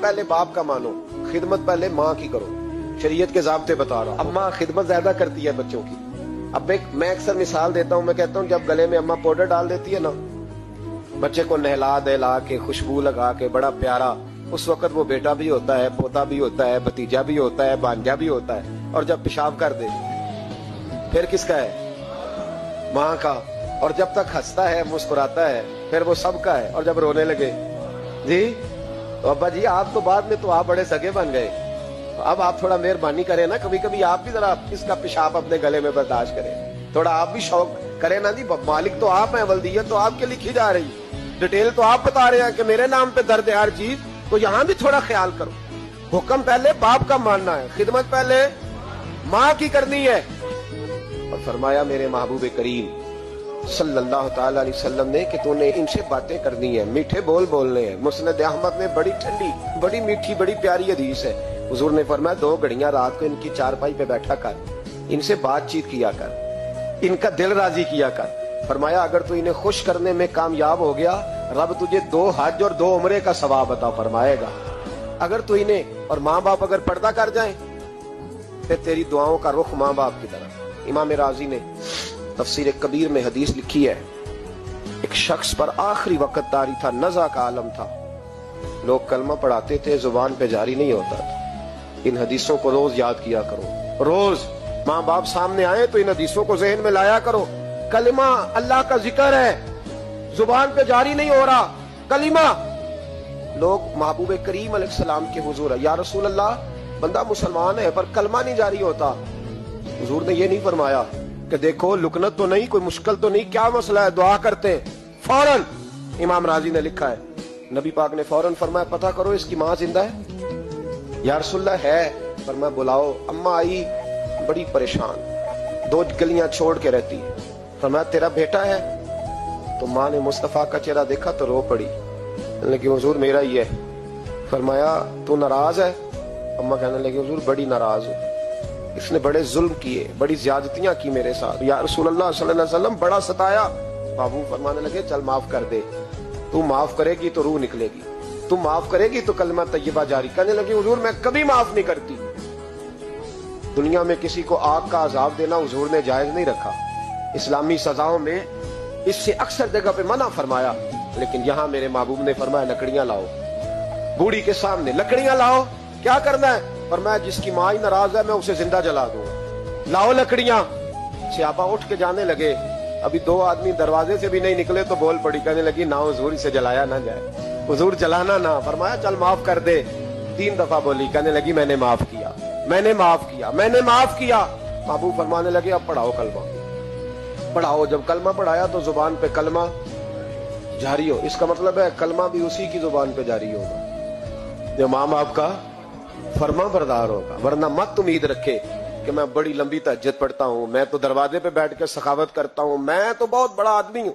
पहले बाप का मानो, खिदमत पहले माँ की करो। शरीयत के ज़ाब्ते बता रहा हूँ। अम्मा खिदमत ज्यादा करती है बच्चों की। अब मैं अक्सर मिसाल देता हूँ, मैं कहता हूँ जब गले में अम्मा पाउडर डाल देती है ना, बच्चे को नहला दहला के खुशबू लगा के बड़ा प्यारा, उस वक्त वो बेटा भी होता है, पोता भी होता है, भतीजा भी होता है, भांजा भी होता है। और जब पेशाब कर दे फिर किसका है? माँ का। और जब तक हंसता है मुस्कुराता है फिर वो सबका है। और जब रोने लगे जी तो अब्बा जी आप तो बाद में तो आप बड़े सगे बन गए, अब आप थोड़ा मेहरबानी करें ना, कभी कभी आप भी जरा इसका पेशाब अपने गले में बर्दाश्त करें, थोड़ा आप भी शौक करें ना जी। मालिक तो आप हैं, वल्दियत तो आपके लिखी जा रही, डिटेल तो आप बता रहे हैं कि मेरे नाम पे दर्द है हर चीज, तो यहाँ भी थोड़ा ख्याल करो। हुक्म पहले बाप का मानना है, खिदमत पहले माँ की करनी है। और फरमाया मेरे महबूब करीम सल्लल्लाहु ताला अलैहि वसल्लम ने कि तूने इनसे बातें करनी है, मीठे बोल बोलने हैं। मुस्नद अहमद में बड़ी ठंडी, बड़ी मीठी, बड़ी प्यारी हदीस है। हुजूर ने फरमाया 2 घड़ियां रात को इनकी चारपाई पे बैठा कर, इनसे बातचीत किया कर, इनका दिल राजी किया कर। फरमाया अगर तू इन्हें खुश करने में कामयाब हो गया, रब तुझे 2 हज और 2 उम्रे का सवाब अता फरमाएगा। अगर तू इन्हें, और माँ बाप अगर पर्दा कर जाए फिर तेरी दुआओं का रुख माँ बाप की तरफ। इमाम राजी ने तफसीर कबीर में हदीस लिखी है, एक शख्स पर आखिरी वक्त तारी था, नज़ा का आलम था, लोग कलमा पढ़ाते थे, जुबान पे जारी नहीं होता था। इन हदीसों को रोज याद किया करो, रोज माँ बाप सामने आए तो इन हदीसों को ज़हन में लाया करो। कलिमा अल्लाह का जिक्र है, जुबान पे जारी नहीं हो रहा कलिमा। लोग महबूब करीम अलैहिस्सलाम के हुजूर है, या रसूल अल्लाह बंदा मुसलमान है पर कलमा नहीं जारी होता। हुजूर ने ये नहीं फरमाया कि देखो लुकनत तो नहीं, कोई मुश्किल तो नहीं, क्या मसला है, दुआ करते हैं फौरन। इमाम राजी ने लिखा है, नबी पाक ने फौरन फरमाया पता करो इसकी माँ जिंदा है। या रसूलल्लाह है, फरमाया बुलाओ। अम्मा आई बड़ी परेशान, 2 गलियां छोड़ के रहती है। फरमाया तेरा बेटा है? तो माँ ने मुस्तफा का चेहरा देखा तो रो पड़ी, लेकिन हुजूर मेरा ही है। फरमाया तू नाराज है? अम्मा कहने लगी हुजूर बड़ी नाराज हूँ, इसने बड़े जुल्म किए, बड़ी ज्यादतियां की मेरे साथ। या रसूलल्लाह सल्लल्लाहु अलैहि वसल्लम बड़ा सताया। बाबू फरमाने लगे चल माफ कर दे, तू माफ करेगी तो रूह निकलेगी, तू माफ करेगी तो कलमा तय्यबा जारी। कहने लगी हुजूर मैं कभी माफ नहीं करती। दुनिया में किसी को आग का अजाब देना हुजूर ने जायज नहीं रखा, इस्लामी सजाओं में इससे अक्सर जगह पे मना फरमाया, लेकिन यहाँ मेरे महबूब ने फरमाया लकड़ियां लाओ, बूढ़ी के सामने लकड़ियां लाओ। क्या करना है? फरमाया जिसकी माँ ही नाराज है मैं उसे जिंदा जला दूंगा, लाओ लकड़ियां। सहाबा उठ के जाने लगे, अभी 2 आदमी दरवाजे से भी नहीं निकले तो बोल पड़ी, कहने लगी ना हुजूर इसे जलाया ना जाए, हुजूर जलाना ना। फरमाया चल माफ कर दे। 3 दफा बोली, कहने लगी मैंने माफ किया, मैंने माफ किया, मैंने माफ किया। बाबू फरमाने लगे अब पढ़ाओ कलमा, पढ़ाओ। जब कलमा पढ़ाया तो जुबान पे कलमा जारी हो, इसका मतलब है कलमा भी उसी की जुबान पे जारी होगा जो माँ बाप का फरमा बरदार होगा। वरना मत उम्मीद रखे कि मैं बड़ी लंबी तहज्जुद पढ़ता हूँ, मैं तो दरवाजे पे बैठ के सखावत करता हूँ, मैं तो बहुत बड़ा आदमी हूँ।